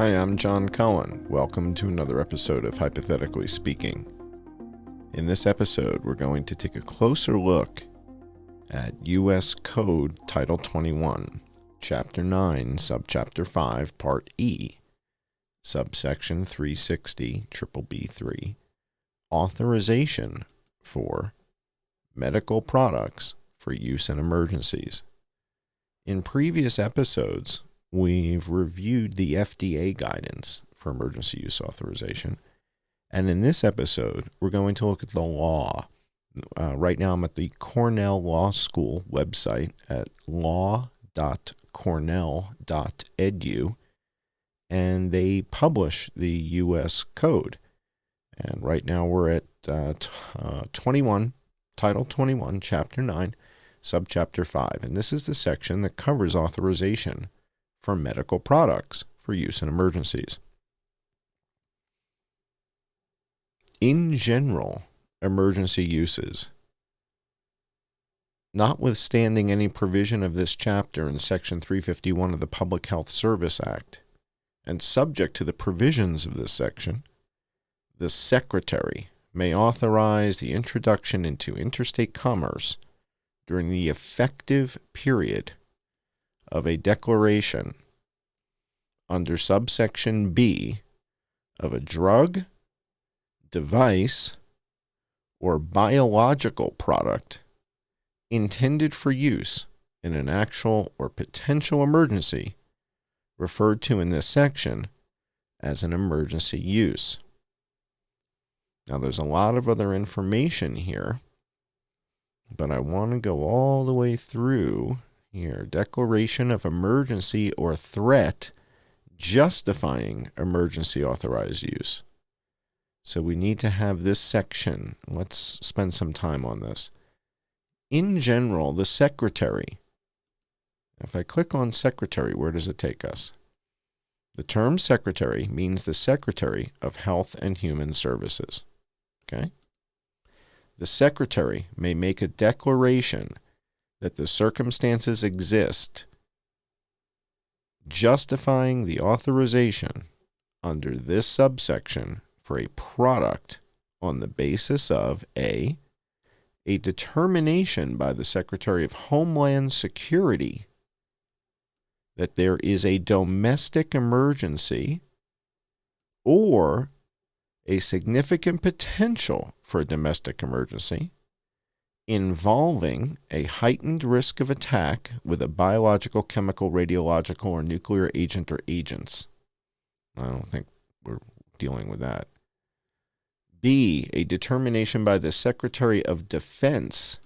Hi, I'm John Cullen. Welcome to another episode of Hypothetically Speaking. In this episode, we're going to take a closer look at U.S. Code Title 21, Chapter 9, Subchapter 5, Part E, Subsection 360, B 3, Authorization for Medical Products for Use in Emergencies. In previous episodes, we've reviewed the FDA guidance for emergency use authorization. And in this episode, we're going to look at the law. Right now, I'm at the Cornell Law School website at law.cornell.edu, and they publish the U.S. Code. And right now, we're at Title 21, Chapter 9, Subchapter 5. And this is the section that covers authorization for medical products for use in emergencies. In general, emergency uses, notwithstanding any provision of this chapter in Section 351 of the Public Health Service Act, and subject to the provisions of this section, the Secretary may authorize the introduction into interstate commerce during the effective period of a declaration under subsection B of a drug, device, or biological product intended for use in an actual or potential emergency referred to in this section as an emergency use. Now, there's a lot of other information here, but I want to go all the way through here. Declaration of emergency or threat justifying emergency authorized use. So we need to have this section. Let's spend some time on this. In general, the Secretary. If I click on Secretary, where does it take us? The term Secretary means the Secretary of Health and Human Services. Okay? The Secretary may make a declaration that the circumstances exist justifying the authorization under this subsection for a product on the basis of a determination by the Secretary of Homeland Security that there is a domestic emergency or a significant potential for a domestic emergency involving a heightened risk of attack with a biological, chemical, radiological, or nuclear agent or agents. I don't think we're dealing with that. B, a determination by the Secretary of Defense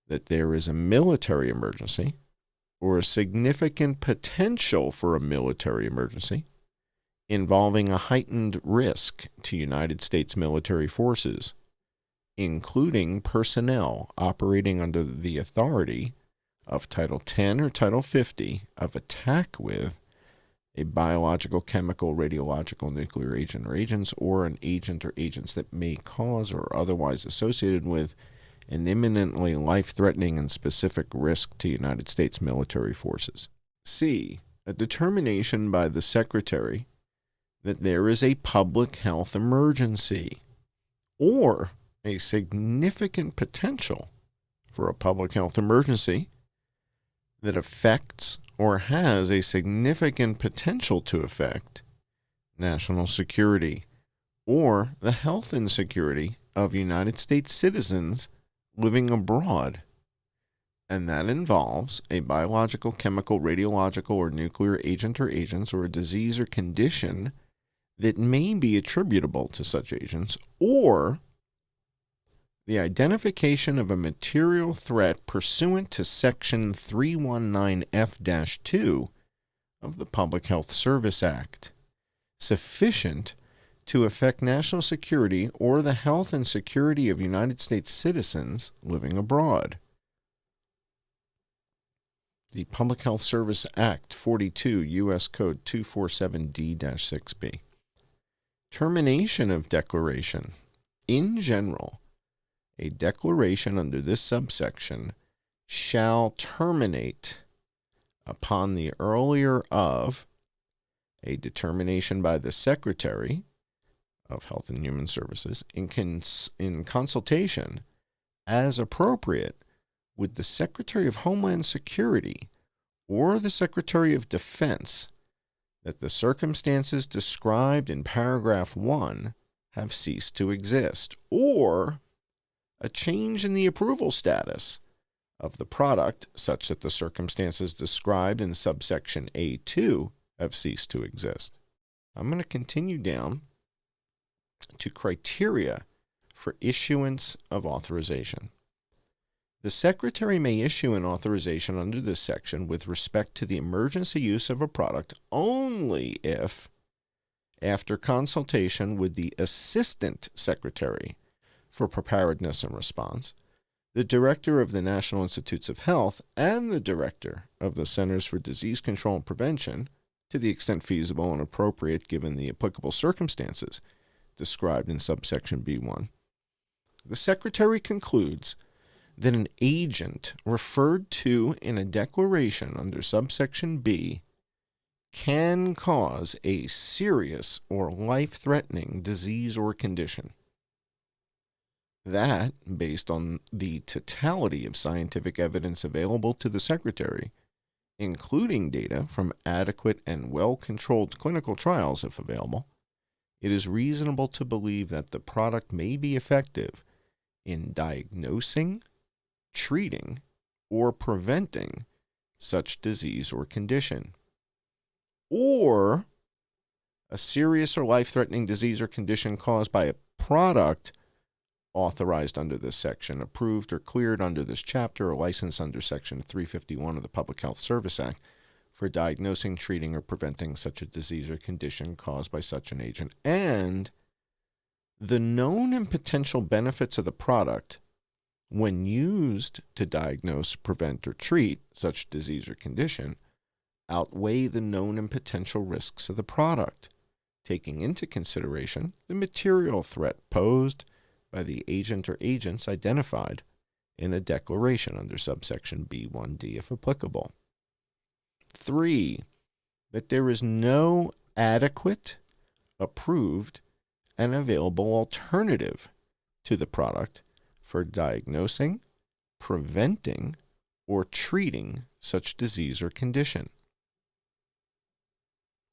that there is a military emergency or a significant potential for a military emergency involving a heightened risk to United States military forces, including personnel operating under the authority of Title 10 or Title 50 of attack with a biological, chemical, radiological, nuclear agent or agents, or an agent or agents that may cause or otherwise associated with an imminently life-threatening and specific risk to United States military forces. C, a determination by the Secretary that there is a public health emergency or a significant potential for a public health emergency that affects or has a significant potential to affect national security or the health and security of United States citizens living abroad. And that involves a biological, chemical, radiological, or nuclear agent or agents, or a disease or condition that may be attributable to such agents, or the identification of a material threat pursuant to Section 319F-2 of the Public Health Service Act, sufficient to affect national security or the health and security of United States citizens living abroad. The Public Health Service Act 42, U.S. Code 247D-6B. Termination of declaration. In general, a declaration under this subsection shall terminate upon the earlier of a determination by the Secretary of Health and Human Services in consultation as appropriate with the Secretary of Homeland Security or the Secretary of Defense that the circumstances described in paragraph 1 have ceased to exist, or a change in the approval status of the product such that the circumstances described in subsection A2 have ceased to exist. I'm going to continue down to criteria for issuance of authorization. The Secretary may issue an authorization under this section with respect to the emergency use of a product only if, after consultation with the Assistant Secretary for Preparedness and Response, the Director of the National Institutes of Health, and the Director of the Centers for Disease Control and Prevention, to the extent feasible and appropriate given the applicable circumstances described in subsection B1, the Secretary concludes that an agent referred to in a declaration under subsection B can cause a serious or life-threatening disease or condition. That, based on the totality of scientific evidence available to the Secretary, including data from adequate and well-controlled clinical trials if available, it is reasonable to believe that the product may be effective in diagnosing, treating, or preventing such disease or condition, or a serious or life-threatening disease or condition caused by a product authorized under this section, approved or cleared under this chapter, or licensed under Section 351 of the Public Health Service Act for diagnosing, treating, or preventing such a disease or condition caused by such an agent, and the known and potential benefits of the product when used to diagnose, prevent, or treat such disease or condition outweigh the known and potential risks of the product, taking into consideration the material threat posed by the agent or agents identified in a declaration under subsection B1D if applicable. 3, that there is no adequate, approved, and available alternative to the product for diagnosing, preventing, or treating such disease or condition.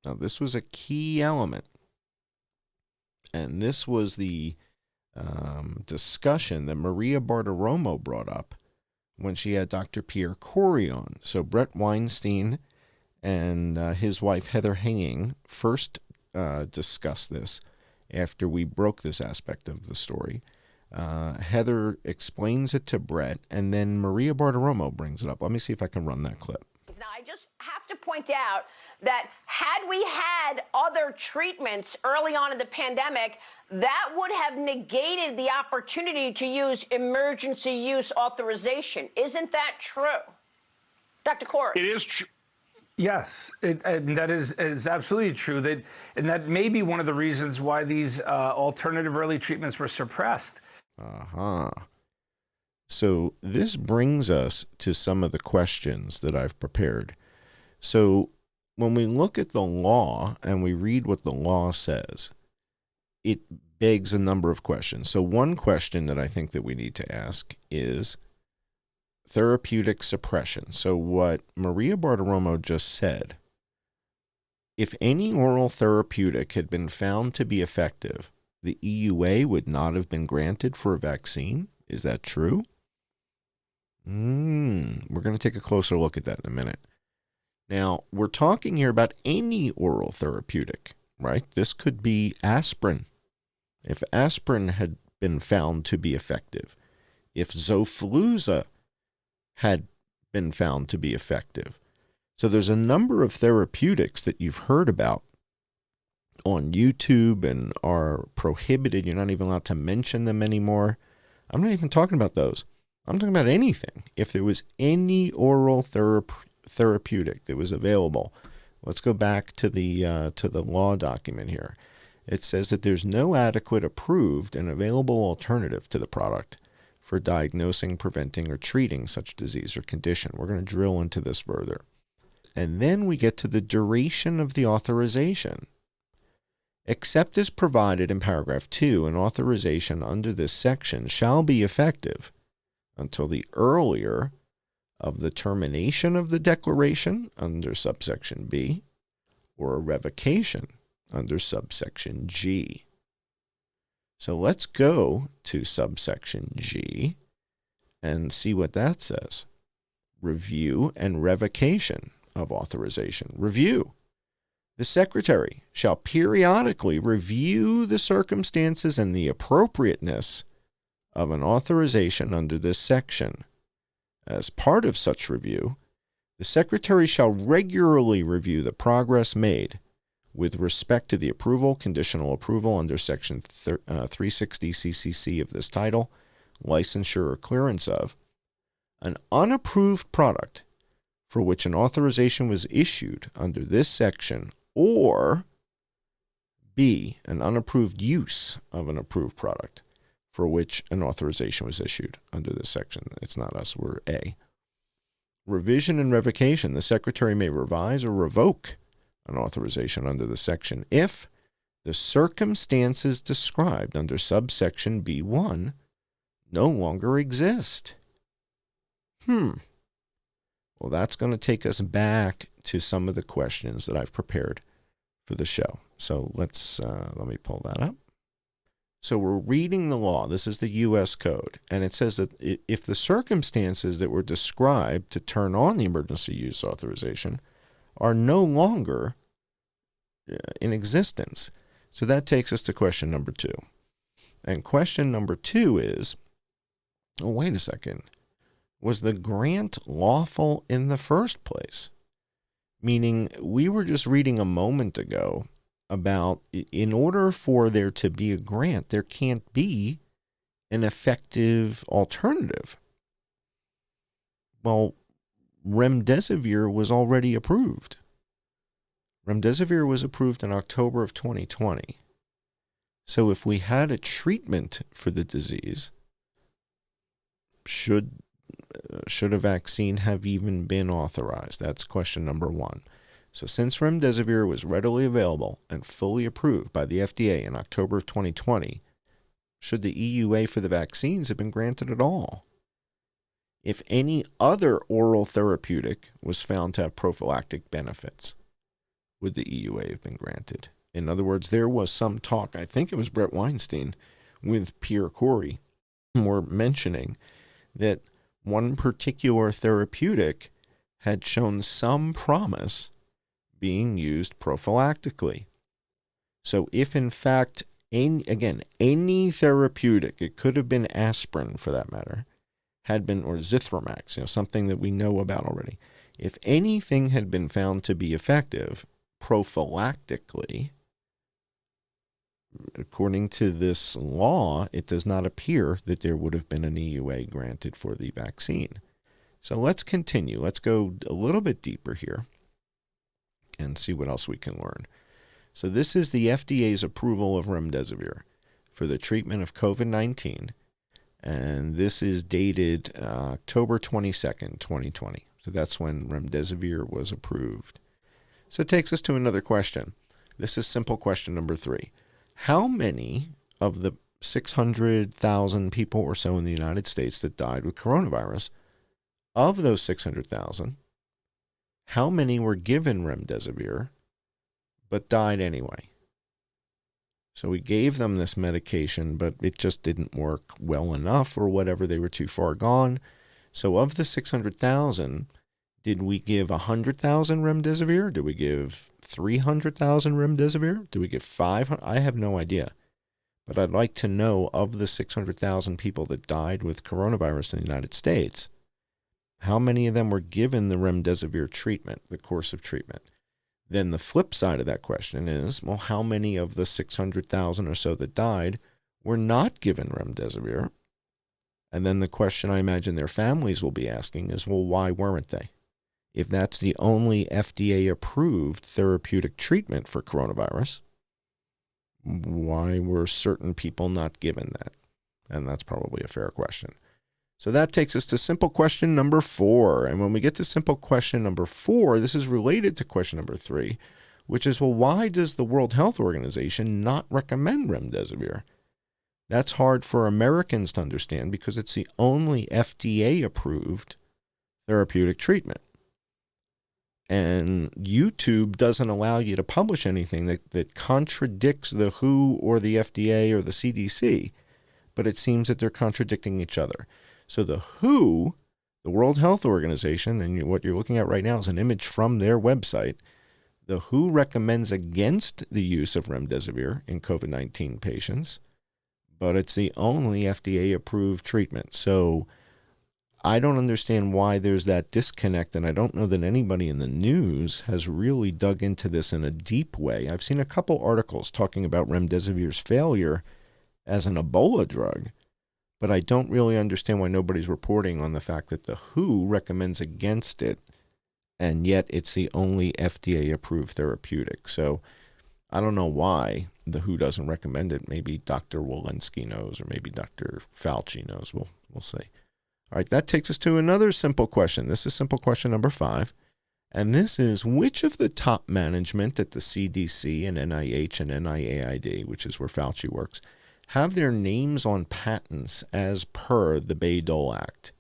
Now, this was a key element, and this was the discussion that Maria Bartiromo brought up when she had Dr. Pierre Corey on. So Brett Weinstein and his wife Heather Hanging first discussed this after we broke this aspect of the story. Heather explains it to Brett, and then Maria Bartiromo brings it up. Let me see if I can run that clip. Now, I just have to point out that had we had other treatments early on in the pandemic, that would have negated the opportunity to use emergency use authorization. Isn't that true? Dr. Corey? It is true. Yes, that is absolutely true. And that may be one of the reasons why these alternative early treatments were suppressed. So this brings us to some of the questions that I've prepared. So when we look at the law and we read what the law says, it begs a number of questions. So one question that I think that we need to ask is therapeutic suppression. So what Maria Bartiromo just said, if any oral therapeutic had been found to be effective, the EUA would not have been granted for a vaccine. Is that true? We're going to take a closer look at that in a minute. Now, we're talking here about any oral therapeutic, right? This could be aspirin. If aspirin had been found to be effective, if Xofluza had been found to be effective. So there's a number of therapeutics that you've heard about on YouTube and are prohibited. You're not even allowed to mention them anymore. I'm not even talking about those. I'm talking about anything. If there was any oral therapeutic that was available, let's go back to the law document here. It says that there's no adequate, approved, and available alternative to the product for diagnosing, preventing, or treating such disease or condition. We're going to drill into this further. And then we get to the duration of the authorization. Except as provided in paragraph 2, an authorization under this section shall be effective until the earlier of the termination of the declaration under subsection B or a revocation under subsection G. So let's go to subsection G and see what that says. Review and revocation of authorization. Review. The Secretary shall periodically review the circumstances and the appropriateness of an authorization under this section. As part of such review, the Secretary shall regularly review the progress made with respect to the approval, conditional approval under Section 360 CCC of this title, licensure or clearance of, an unapproved product for which an authorization was issued under this section, or B, an unapproved use of an approved product for which an authorization was issued under this section. It's not us, we're A. Revision and revocation. The Secretary may revise or revoke an authorization under the section if the circumstances described under subsection B1 no longer exist. Well, that's going to take us back to some of the questions that I've prepared for the show. So let me pull that up. So we're reading the law. This is the U.S. Code. And it says that if the circumstances that were described to turn on the emergency use authorization are no longer in existence. So that takes us to question number 2. And question number 2 is, oh, wait a second. Was the grant lawful in the first place? Meaning, we were just reading a moment ago about in order for there to be a grant, there can't be an effective alternative. Well, remdesivir was already approved. Remdesivir was approved in October of 2020. So if we had a treatment for the disease, should a vaccine have even been authorized? That's question number 1. So since remdesivir was readily available and fully approved by the FDA in October of 2020, should the EUA for the vaccines have been granted at all? If any other oral therapeutic was found to have prophylactic benefits, would the EUA have been granted? In other words, there was some talk, I think it was Brett Weinstein with Pierre Corey, were mentioning that one particular therapeutic had shown some promise being used prophylactically. So if in fact, any therapeutic, it could have been aspirin for that matter, had been, or Zithromax, something that we know about already. If anything had been found to be effective prophylactically, according to this law, it does not appear that there would have been an EUA granted for the vaccine. So let's continue. Let's go a little bit deeper here and see what else we can learn. So this is the FDA's approval of remdesivir for the treatment of COVID-19. And this is dated October 22nd, 2020. So that's when remdesivir was approved. So it takes us to another question. This is simple question number 3. How many of the 600,000 people or so in the United States that died with coronavirus, of those 600,000, how many were given remdesivir but died anyway? So we gave them this medication, but it just didn't work well enough or whatever. They were too far gone. So of the 600,000, did we give 100,000 remdesivir? Did we give 300,000 remdesivir? Did we give 500? I have no idea. But I'd like to know, of the 600,000 people that died with coronavirus in the United States, how many of them were given the remdesivir treatment, the course of treatment? Then the flip side of that question is, well, how many of the 600,000 or so that died were not given remdesivir? And then the question I imagine their families will be asking is, well, why weren't they? If that's the only FDA-approved therapeutic treatment for coronavirus, why were certain people not given that? And that's probably a fair question. So that takes us to simple question number 4. And when we get to simple question number 4, this is related to question number 3, which is, well, why does the World Health Organization not recommend remdesivir? That's hard for Americans to understand because it's the only FDA-approved therapeutic treatment. And YouTube doesn't allow you to publish anything that contradicts the WHO or the FDA or the CDC, but it seems that they're contradicting each other. So the WHO, the World Health Organization, and what you're looking at right now is an image from their website. The WHO recommends against the use of remdesivir in COVID-19 patients, but it's the only FDA-approved treatment. So I don't understand why there's that disconnect, and I don't know that anybody in the news has really dug into this in a deep way. I've seen a couple articles talking about remdesivir's failure as an Ebola drug, but I don't really understand why nobody's reporting on the fact that the WHO recommends against it, and yet it's the only FDA-approved therapeutic. So I don't know why the WHO doesn't recommend it. Maybe Dr. Walensky knows, or maybe Dr. Fauci knows. We'll see. All right, that takes us to another simple question. This is simple question number 5. And this is, which of the top management at the CDC and NIH and NIAID, which is where Fauci works, have their names on patents as per the Bayh-Dole Act?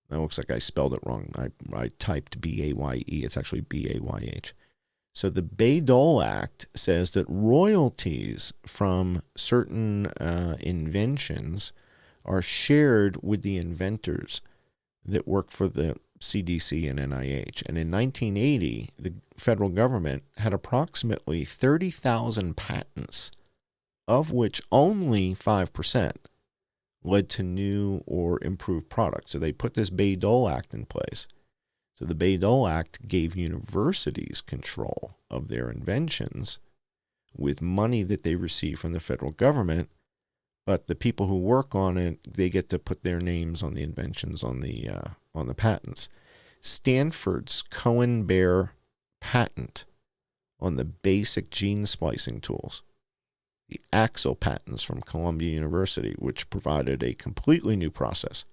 That looks like I spelled it wrong. I typed B-A-Y-E. It's actually B-A-Y-H. So the Bayh-Dole Act says that royalties from certain inventions are shared with the inventors that work for the CDC and NIH. And in 1980, the federal government had approximately 30,000 patents, of which only 5% led to new or improved products. So they put this Bayh-Dole Act in place. So the Bayh-Dole Act gave universities control of their inventions with money that they receive from the federal government, but the people who work on it, they get to put their names on the inventions on the patents. Stanford's Cohen-Baer patent on the basic gene splicing tools, the Axel patents from Columbia University, which provided a completely new process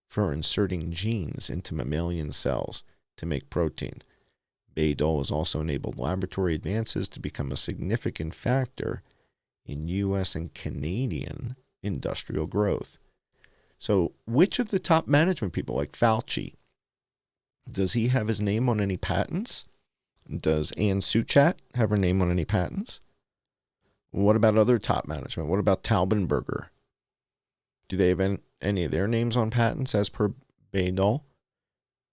for inserting genes into mammalian cells to make protein. Bayh-Dole has also enabled laboratory advances to become a significant factor in U.S. and Canadian industrial growth. So which of the top management people, like Fauci, does he have his name on any patents? Does Ann Suchat have her name on any patents? What about other top management? What about Taubenberger? Do they have any of their names on patents as per Bayh-Dole?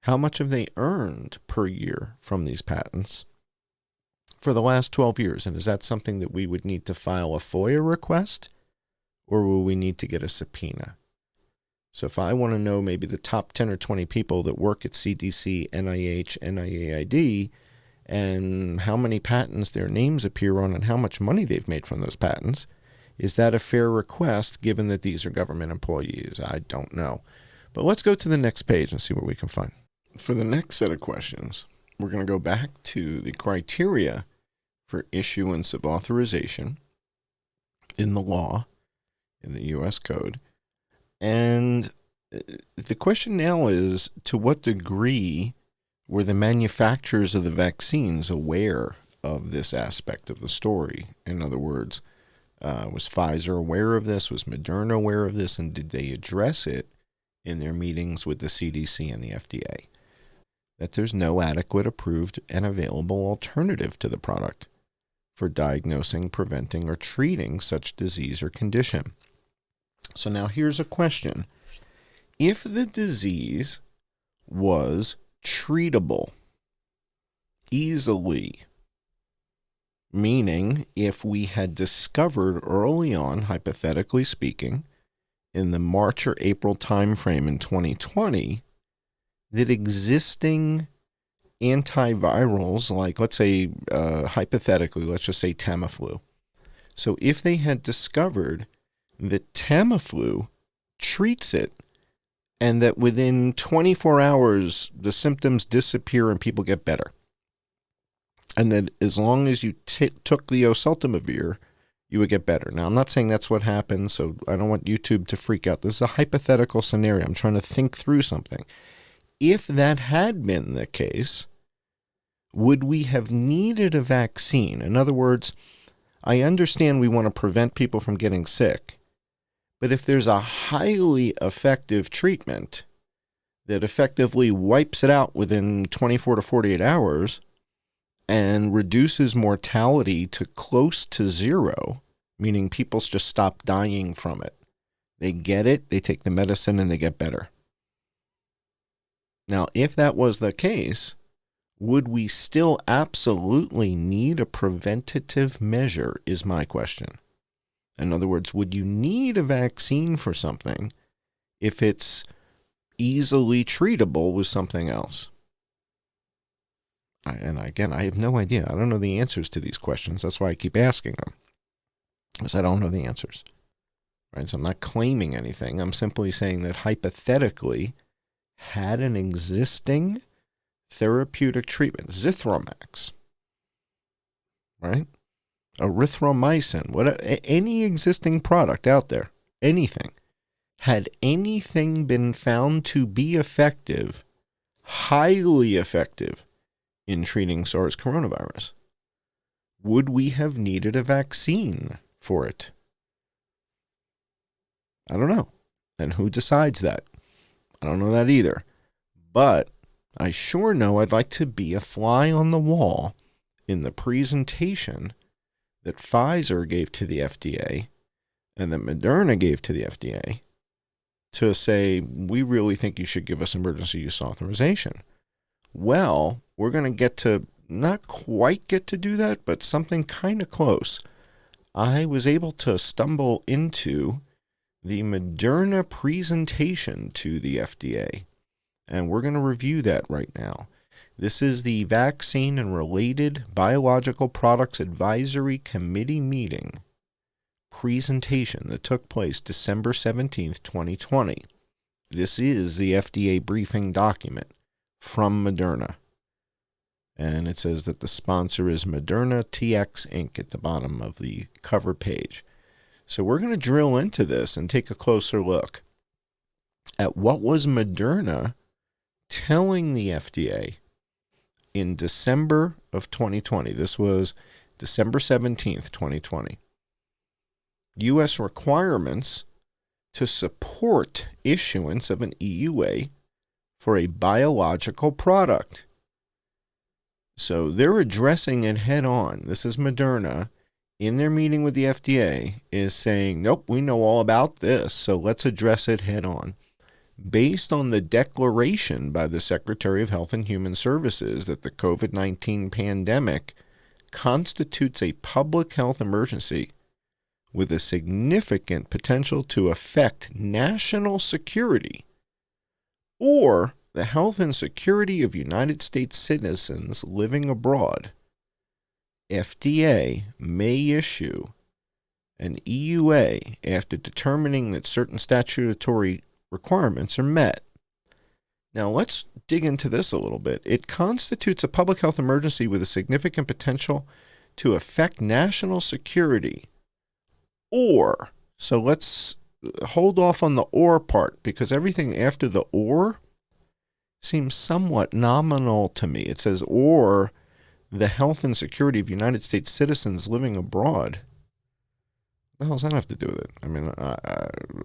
How much have they earned per year from these patents for the last 12 years? And is that something that we would need to file a FOIA request, or will we need to get a subpoena? So if I want to know maybe the top 10 or 20 people that work at CDC, NIH, NIAID, and how many patents their names appear on and how much money they've made from those patents, is that a fair request given that these are government employees? I don't know. But let's go to the next page and see what we can find. For the next set of questions, we're going to go back to the criteria for issuance of authorization in the law, in the U.S. Code. And the question now is, to what degree were the manufacturers of the vaccines aware of this aspect of the story? In other words, was Pfizer aware of this? Was Moderna aware of this? And did they address it in their meetings with the CDC and the FDA? That there's no adequate, approved, and available alternative to the product for diagnosing, preventing, or treating such disease or condition. So now here's a question. If the disease was treatable easily, meaning if we had discovered early on, hypothetically speaking, in the March or April timeframe in 2020, that existing antivirals, like let's say, hypothetically, let's just say Tamiflu. So if they had discovered that Tamiflu treats it and that within 24 hours the symptoms disappear and people get better, and that as long as you took the oseltamivir you would get better. Now, I'm not saying that's what happened, so I don't want YouTube to freak out. This is a hypothetical scenario. I'm trying to think through something. If that had been the case, would we have needed a vaccine? In other words, I understand we want to prevent people from getting sick, but if there's a highly effective treatment that effectively wipes it out within 24 to 48 hours and reduces mortality to close to zero, meaning people just stop dying from it. They get it, they take the medicine, and they get better. Now, if that was the case, would we still absolutely need a preventative measure, is my question. In other words, would you need a vaccine for something if it's easily treatable with something else? And again, I have no idea. I don't know the answers to these questions. That's why I keep asking them, because I don't know the answers. Right? So I'm not claiming anything. I'm simply saying that hypothetically, had an existing therapeutic treatment, Zithromax, right? Erythromycin, any existing product out there, anything, had anything been found to be effective, highly effective, in treating SARS coronavirus, would we have needed a vaccine for it? I don't know. And who decides that? I don't know that either. But I sure know I'd like to be a fly on the wall in the presentation that Pfizer gave to the FDA and that Moderna gave to the FDA to say, we really think you should give us emergency use authorization. Well, we're going to get to, not quite get to do that, but something kind of close. I was able to stumble into the Moderna presentation to the FDA, and we're going to review that right now. This is the Vaccine and Related Biological Products Advisory Committee meeting presentation that took place December 17th, 2020. This is the FDA briefing document from Moderna. And it says that the sponsor is Moderna TX Inc. at the bottom of the cover page. So we're going to drill into this and take a closer look at what was Moderna telling the FDA in December of 2020. This was December 17th, 2020. U.S. requirements to support issuance of an EUA for a biological product. So they're addressing it head on. This is Moderna in their meeting with the FDA is saying, nope, we know all about this, so let's address it head on. Based on the declaration by the Secretary of Health and Human Services that the COVID-19 pandemic constitutes a public health emergency with a significant potential to affect national security or the health and security of United States citizens living abroad, FDA may issue an EUA after determining that certain statutory requirements are met. Now, let's dig into this a little bit. It constitutes a public health emergency with a significant potential to affect national security. Or, so let's hold off on the or part, because everything after the or seems somewhat nominal to me. It says, or the health and security of United States citizens living abroad. What the hell does that have to do with it? I mean,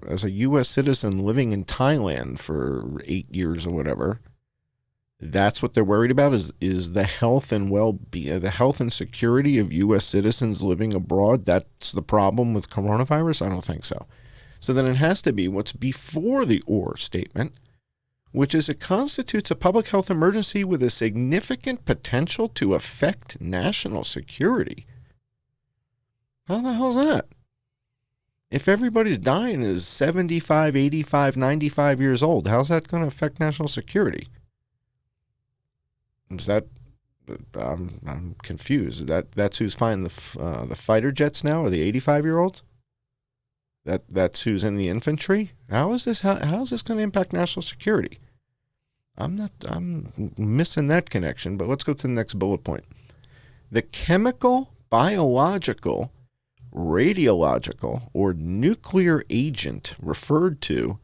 as a U.S. citizen living in Thailand for 8 years or whatever, that's what they're worried about is the health and well-being, the health and security of U.S. citizens living abroad. That's the problem with coronavirus? I don't think so. So then it has to be what's before the or statement, which is it constitutes a public health emergency with a significant potential to affect national security. How the hell's that? If everybody's dying is 75, 85, 95 years old, how's that going to affect national security? Is that, I'm confused. That's who's flying the fighter jets now, or the 85-year-olds? That's who's in the infantry? How is this going to impact national security? I'm missing that connection, but let's go to the next bullet point. The chemical, biological, radiological or nuclear agent referred to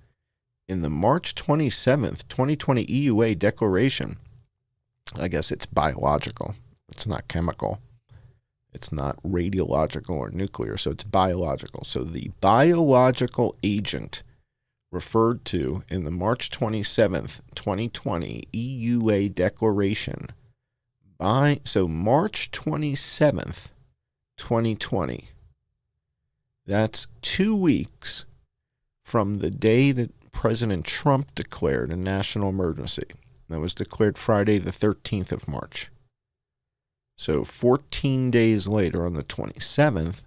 in the March 27th, 2020 EUA declaration. I guess it's biological. It's not chemical. It's not radiological or nuclear, so it's biological. So the biological agent referred to in the March 27th, 2020 EUA declaration so March 27th, 2020. That's 2 weeks from the day that President Trump declared a national emergency. That was declared Friday, the 13th of March. So 14 days later, on the 27th,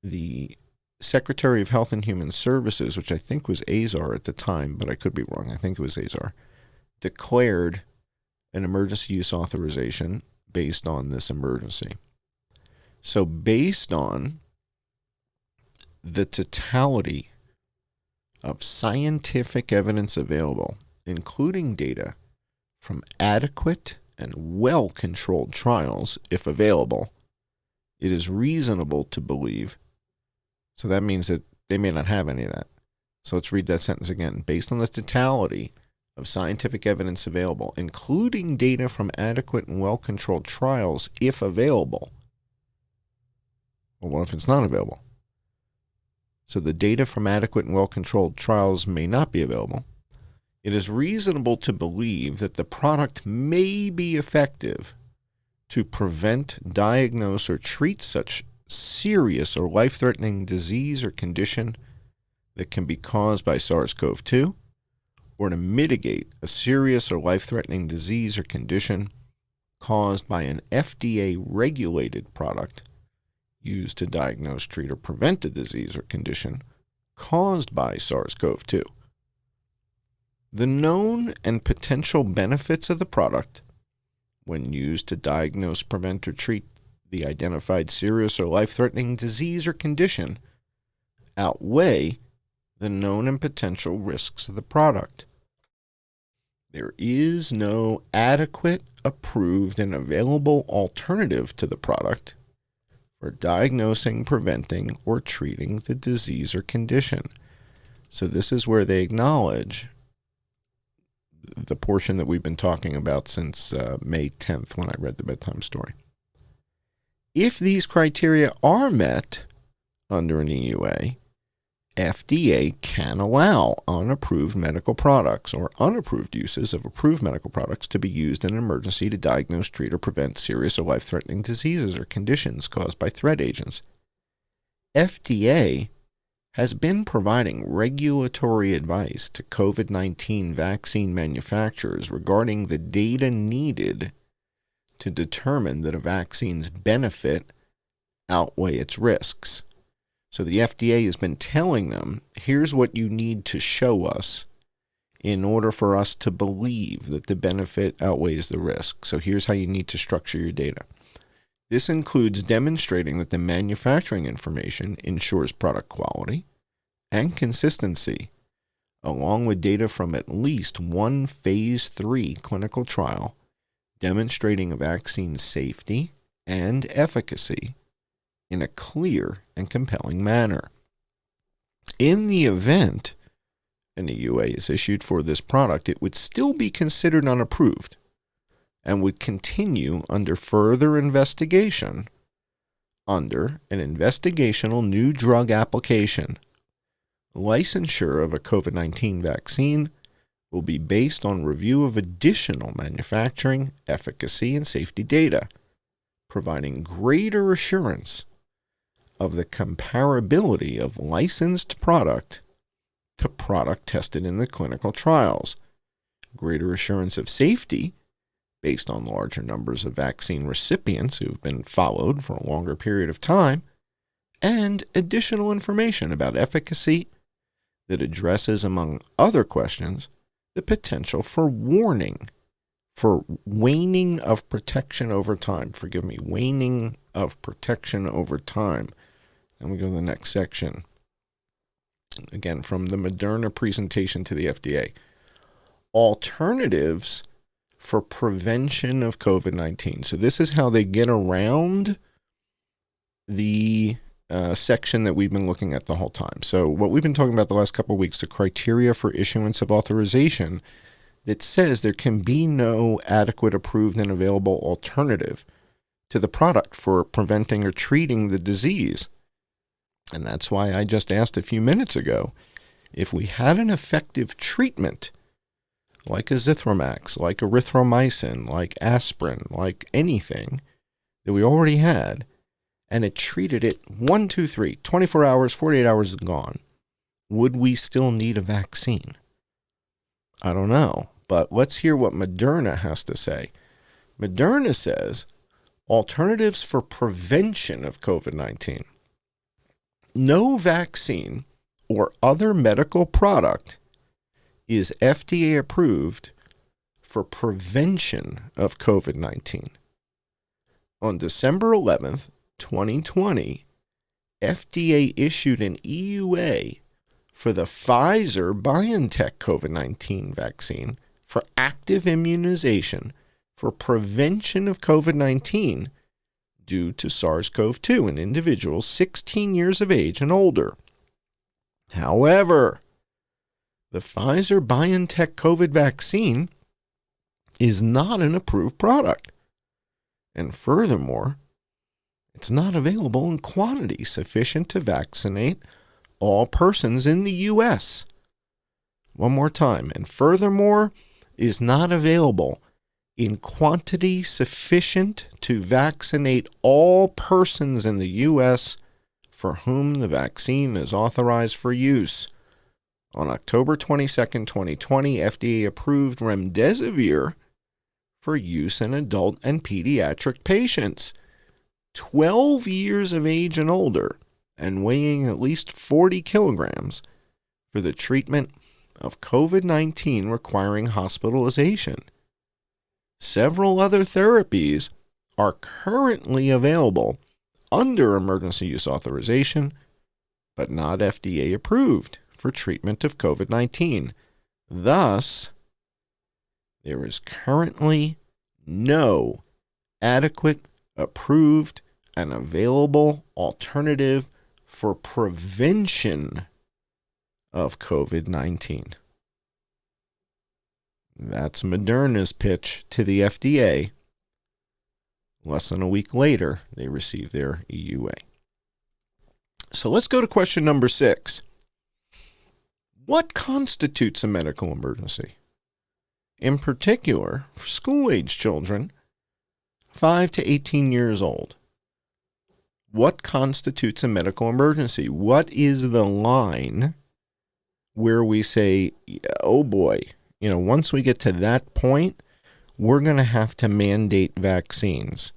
the Secretary of Health and Human Services, which I think was Azar at the time, but I could be wrong, I think it was Azar, declared an emergency use authorization based on this emergency. So based on the totality of scientific evidence available, including data from adequate and well-controlled trials, if available, it is reasonable to believe. So that means that they may not have any of that. So let's read that sentence again. Based on the totality of scientific evidence available, including data from adequate and well-controlled trials, if available. Well, what if it's not available? So the data from adequate and well-controlled trials may not be available. It is reasonable to believe that the product may be effective to prevent, diagnose, or treat such serious or life-threatening disease or condition that can be caused by SARS-CoV-2, or to mitigate a serious or life-threatening disease or condition caused by an FDA-regulated product used to diagnose, treat, or prevent a disease or condition caused by SARS-CoV-2. The known and potential benefits of the product, when used to diagnose, prevent, or treat the identified serious or life-threatening disease or condition, outweigh the known and potential risks of the product. There is no adequate, approved, and available alternative to the product for diagnosing, preventing, or treating the disease or condition. So this is where they acknowledge the portion that we've been talking about since May 10th when I read the bedtime story. If these criteria are met under an EUA, FDA can allow unapproved medical products or unapproved uses of approved medical products to be used in an emergency to diagnose, treat, or prevent serious or life-threatening diseases or conditions caused by threat agents. FDA has been providing regulatory advice to COVID-19 vaccine manufacturers regarding the data needed to determine that a vaccine's benefit outweigh its risks. So the FDA has been telling them, here's what you need to show us in order for us to believe that the benefit outweighs the risk. So here's how you need to structure your data. This includes demonstrating that the manufacturing information ensures product quality and consistency, along with data from at least one phase 3 clinical trial demonstrating a vaccine's safety and efficacy in a clear and compelling manner. In the event an EUA is issued for this product, it would still be considered unapproved and would continue under further investigation under an investigational new drug application. Licensure of a COVID-19 vaccine will be based on review of additional manufacturing, efficacy, and safety data, providing greater assurance of the comparability of licensed product to product tested in the clinical trials, greater assurance of safety based on larger numbers of vaccine recipients who have been followed for a longer period of time, and additional information about efficacy that addresses, among other questions, the potential for waning of protection over time. Waning of protection over time. And we go to the next section. Again, from the Moderna presentation to the FDA. Alternatives for prevention of COVID-19. So this is how they get around the section that we've been looking at the whole time. So what we've been talking about the last couple of weeks, the criteria for issuance of authorization, that says there can be no adequate, approved, and available alternative to the product for preventing or treating the disease. And that's why I just asked a few minutes ago, if we had an effective treatment like azithromycin, like erythromycin, like aspirin, like anything that we already had, and it treated it 24 hours, 48 hours and gone, would we still need a vaccine? I don't know, but let's hear what Moderna has to say. Moderna says alternatives for prevention of COVID-19. No vaccine or other medical product is FDA approved for prevention of COVID-19. On December 11th, 2020, FDA issued an EUA for the Pfizer-BioNTech COVID-19 vaccine for active immunization for prevention of COVID-19 due to SARS-CoV-2 in individuals 16 years of age and older. However, the Pfizer-BioNTech COVID vaccine is not an approved product. And furthermore, it's not available in quantity sufficient to vaccinate all persons in the U.S. One more time. And furthermore, is not available in quantity sufficient to vaccinate all persons in the U.S. for whom the vaccine is authorized for use. On October 22nd, 2020, FDA approved remdesivir for use in adult and pediatric patients 12 years of age and older and weighing at least 40 kilograms for the treatment of COVID-19 requiring hospitalization. Several other therapies are currently available under emergency use authorization, but not FDA approved for treatment of COVID-19. Thus, there is currently no adequate, approved, and available alternative for prevention of COVID-19. That's Moderna's pitch to the FDA. Less than a week later, they received their EUA. So let's go to question number 6. What constitutes a medical emergency? In particular, for school-age children, 5 to 18 years old. What constitutes a medical emergency? What is the line where we say, oh boy, once we get to that point, we're going to have to mandate vaccines?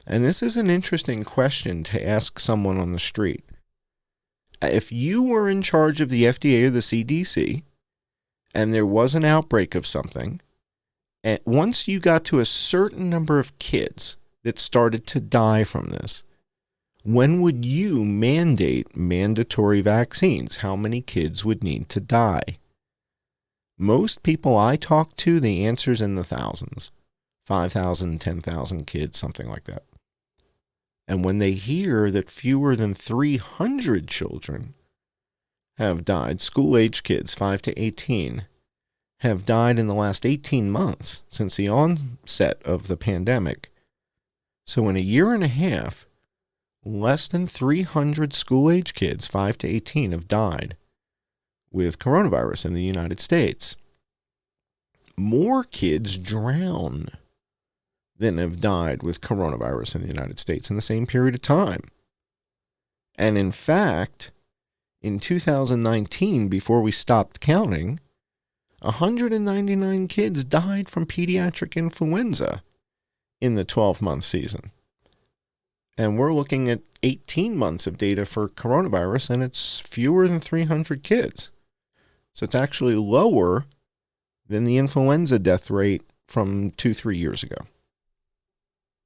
And this is an interesting question to ask someone on the street. If you were in charge of the FDA or the CDC, and there was an outbreak of something, and once you got to a certain number of kids that started to die from this, when would you mandate mandatory vaccines? How many kids would need to die? Most people I talk to, the answer's in the thousands. 5,000, 10,000 kids, something like that. And when they hear that fewer than 300 children have died, school-age kids, 5 to 18, have died in the last 18 months since the onset of the pandemic. So in a year and a half, less than 300 school-age kids, 5 to 18, have died with coronavirus in the United States. More kids drown than have died with coronavirus in the United States in the same period of time. And in fact, in 2019, before we stopped counting, 199 kids died from pediatric influenza in the 12-month season. And we're looking at 18 months of data for coronavirus, and it's fewer than 300 kids. So it's actually lower than the influenza death rate from 2-3 years ago.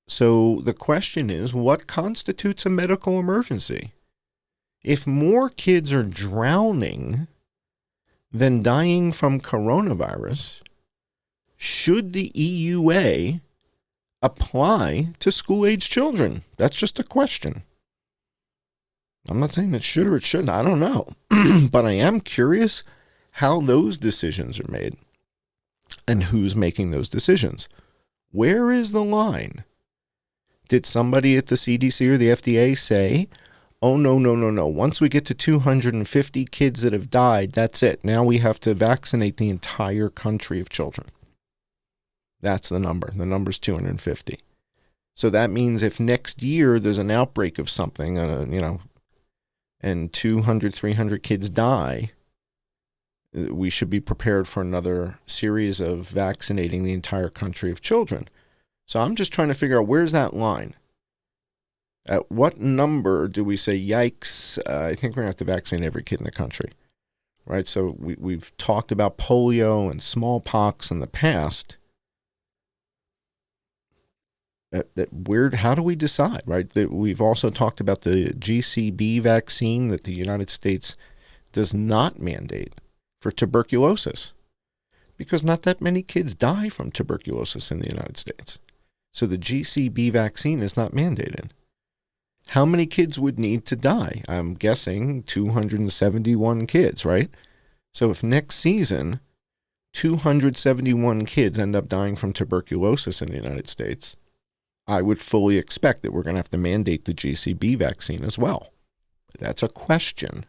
So the question is, what constitutes a medical emergency? If more kids are drowning than dying from coronavirus, should the EUA apply to school-age children? That's just a question. I'm not saying it should or it shouldn't. I don't know. But I am curious how those decisions are made and who's making those decisions. Where is the line? Did somebody at the CDC or the FDA say, oh, no. Once we get to 250 kids that have died, that's it. Now we have to vaccinate the entire country of children. That's the number. The number's 250. So that means if next year there's an outbreak of something, and 200, 300 kids die, we should be prepared for another series of vaccinating the entire country of children. So I'm just trying to figure out, where's that line? At what number do we say, yikes, I think we're going to have to vaccinate every kid in the country, right? So we've talked about polio and smallpox in the past. How do we decide, right? That we've also talked about the GCB vaccine that the United States does not mandate for tuberculosis, because not that many kids die from tuberculosis in the United States. So the GCB vaccine is not mandated. How many kids would need to die? I'm guessing 271 kids, right? So if next season 271 kids end up dying from tuberculosis in the United States, I would fully expect that we're going to have to mandate the GCB vaccine as well. That's a question,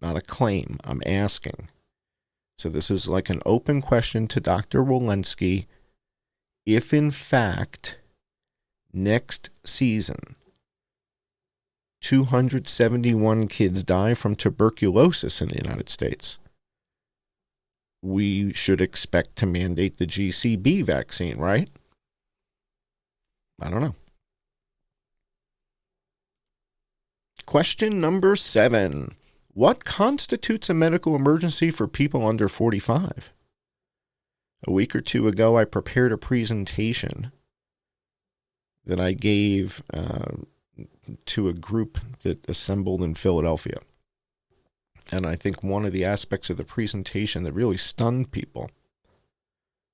not a claim. I'm asking. So this is like an open question to Dr. Walensky. If in fact next season 271 kids die from tuberculosis in the United States, we should expect to mandate the GCB vaccine, right? I don't know. Question number 7. What constitutes a medical emergency for people under 45? A week or two ago, I prepared a presentation that I gave to a group that assembled in Philadelphia. And I think one of the aspects of the presentation that really stunned people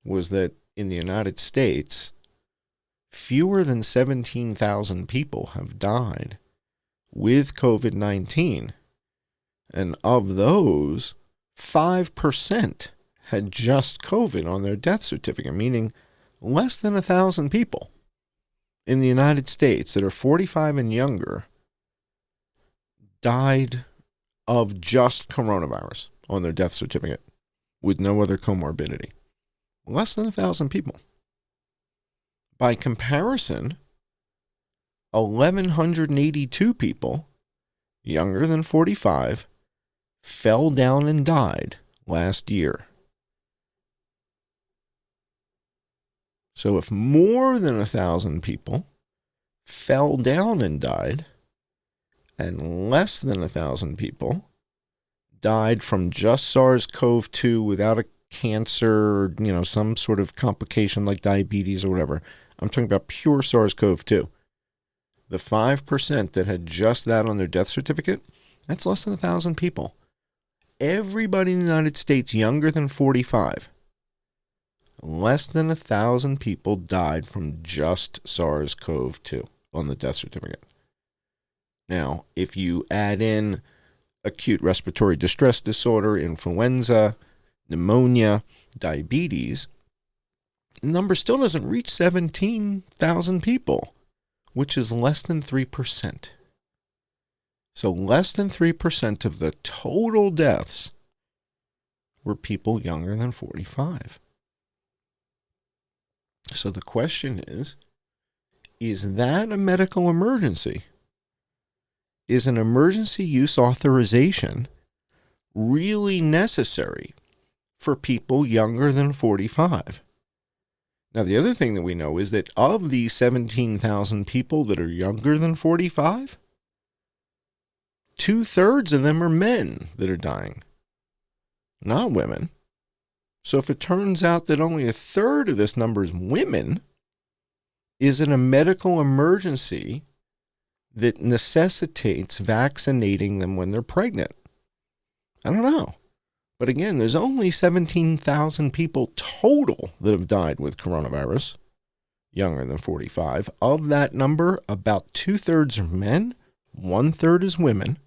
was that in the United States, fewer than 17,000 people have died with COVID-19. And of those, 5% had just COVID on their death certificate, meaning less than 1,000 people in the United States that are 45 and younger died of just coronavirus on their death certificate with no other comorbidity. Less than 1,000 people. By comparison, 1,182 people younger than 45 fell down and died last year. So if more than 1,000 people fell down and died, and less than 1,000 people died from just SARS-CoV-2 without a cancer, or, some sort of complication like diabetes or whatever. I'm talking about pure SARS-CoV-2. The 5% that had just that on their death certificate, that's less than 1,000 people. Everybody in the United States younger than 45, less than 1,000 people died from just SARS-CoV-2 on the death certificate. Now, if you add in acute respiratory distress disorder, influenza, pneumonia, diabetes, the number still doesn't reach 17,000 people, which is less than 3%. So less than 3% of the total deaths were people younger than 45. So the question is that a medical emergency? Is an emergency use authorization really necessary for people younger than 45? Now, the other thing that we know is that of these 17,000 people that are younger than 45, 2/3 of them are men that are dying, not women. So if it turns out that only 1/3 of this number is women, is it a medical emergency that necessitates vaccinating them when they're pregnant? I don't know. But again, there's only 17,000 people total that have died with coronavirus, younger than 45. Of that number, about 2/3 are men, 1/3 is women.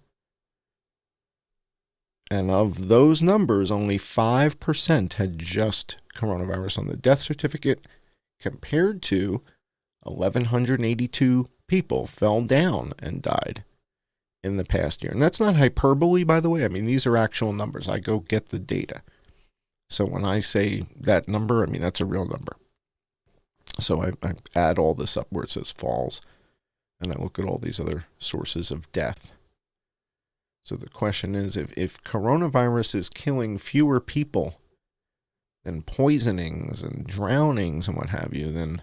And of those numbers, only 5% had just coronavirus on the death certificate, compared to 1,182 people fell down and died in the past year. And that's not hyperbole, by the way. I mean, these are actual numbers. I go get the data. So when I say that number, I mean, that's a real number. So I add all this up where it says falls, and I look at all these other sources of death. So the question is, if coronavirus is killing fewer people than poisonings and drownings and what have you, then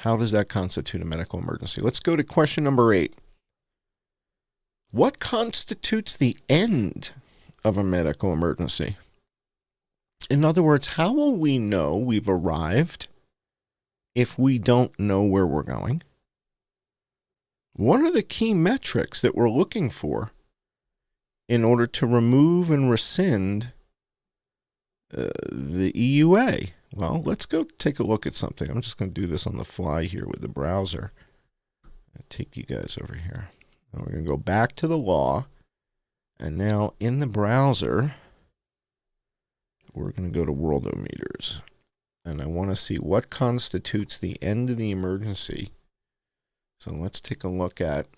how does that constitute a medical emergency? Let's go to question number 8. What constitutes the end of a medical emergency? In other words, how will we know we've arrived if we don't know where we're going? What are the key metrics that we're looking for in order to remove and rescind the EUA? Well, let's go take a look at something. I'm just going to do this on the fly here with the browser. I'll take you guys over here. And we're going to go back to the law. And now in the browser, we're going to go to Worldometers. And I want to see what constitutes the end of the emergency. So let's take a look at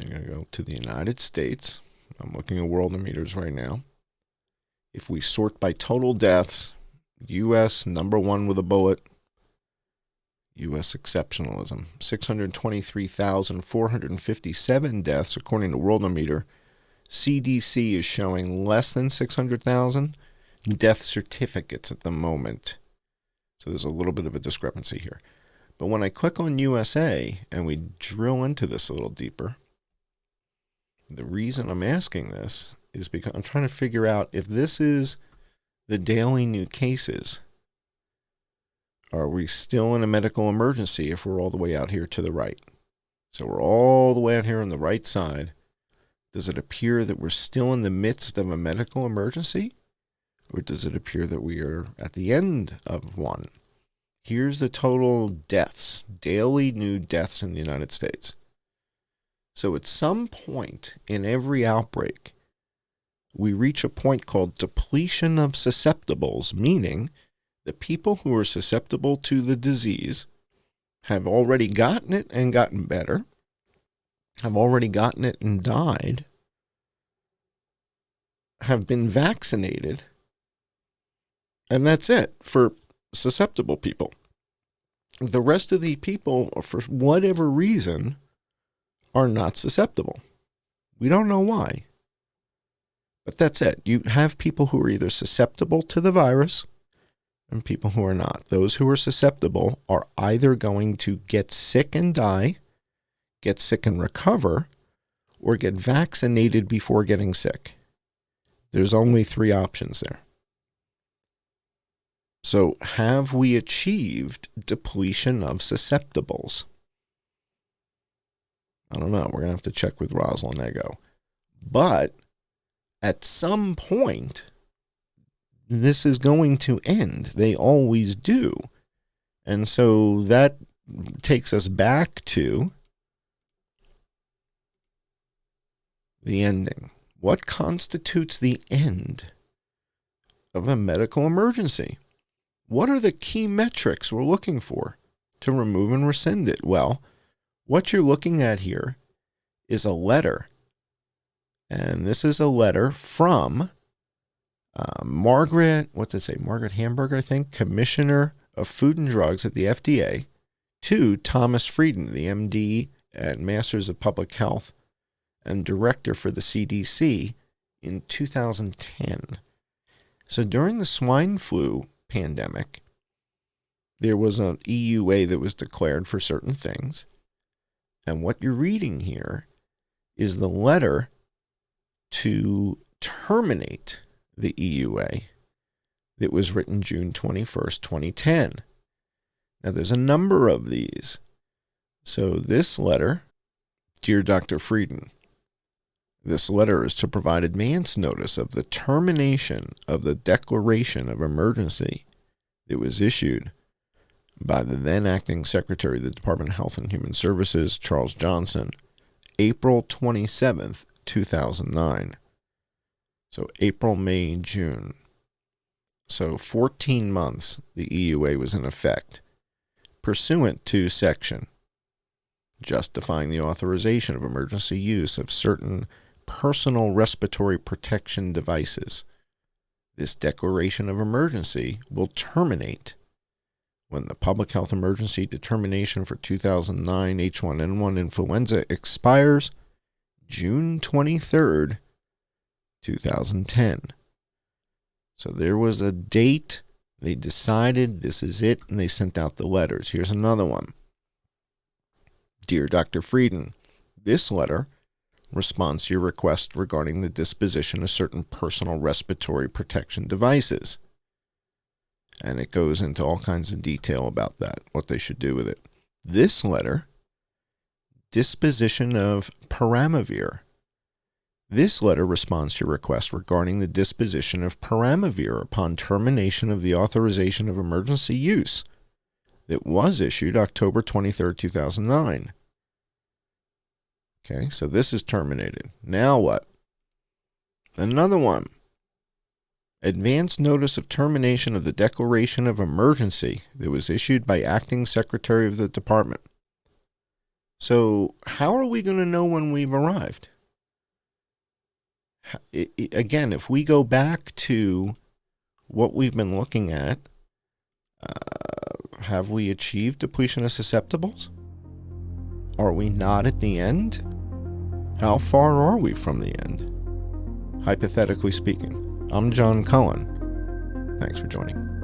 I'm going to go to the United States. I'm looking at Worldometers right now. If we sort by total deaths, U.S. number 1 with a bullet, U.S. exceptionalism, 623,457 deaths according to Worldometer. CDC is showing less than 600,000 death certificates at the moment. So there's a little bit of a discrepancy here. But when I click on USA and we drill into this a little deeper, the reason I'm asking this is because I'm trying to figure out if this is the daily new cases. Are we still in a medical emergency if we're all the way out here to the right? So we're all the way out here on the right side. Does it appear that we're still in the midst of a medical emergency? Or does it appear that we are at the end of one? Here's the total deaths, daily new deaths in the United States. So at some point in every outbreak, we reach a point called depletion of susceptibles, meaning the people who are susceptible to the disease have already gotten it and gotten better, have already gotten it and died, have been vaccinated, and that's it for susceptible people. The rest of the people, for whatever reason, are not susceptible. We don't know why. But that's it. You have people who are either susceptible to the virus and people who are not. Those who are susceptible are either going to get sick and die, get sick and recover, or get vaccinated before getting sick. There's only 3 options there. So have we achieved depletion of susceptibles? I don't know. We're going to have to check with Rosalind Ego. But at some point, this is going to end. They always do. And so that takes us back to the ending. What constitutes the end of a medical emergency? What are the key metrics we're looking for to remove and rescind it? Well, what you're looking at here is a letter. And this is a letter from Margaret Hamburg, I think, Commissioner of Food and Drugs at the FDA, to Thomas Frieden, the MD and Masters of Public Health and Director for the CDC in 2010. So during the swine flu pandemic, there was an EUA that was declared for certain things. And what you're reading here is the letter to terminate the EUA that was written June 21st, 2010. Now, there's a number of these. So this letter, Dear Dr. Frieden, this letter is to provide advance notice of the termination of the declaration of emergency that was issued by the then acting Secretary of the Department of Health and Human Services, Charles Johnson, April 27th, 2009. So April, May, June. So 14 months the EUA was in effect, pursuant to section justifying the authorization of emergency use of certain personal respiratory protection devices. This declaration of emergency will terminate when the public health emergency determination for 2009 H1N1 influenza expires June 23rd, 2010. So there was a date. They decided this is it, and they sent out the letters. Here's another one. Dear Dr. Frieden, this letter responds to your request regarding the disposition of certain personal respiratory protection devices. And it goes into all kinds of detail about that, what they should do with it. This letter, disposition of Paramivir. This letter responds to your request regarding the disposition of Paramivir upon termination of the authorization of emergency use that was issued October 23rd, 2009. Okay, so this is terminated. Now what? Another one. Advance notice of termination of the declaration of emergency that was issued by acting Secretary of the Department. So how are we going to know when we've arrived? Again, if we go back to what we've been looking at, have we achieved depletion of susceptibles? Are we not at the end? How far are we from the end? Hypothetically speaking. I'm John Cullen. Thanks for joining.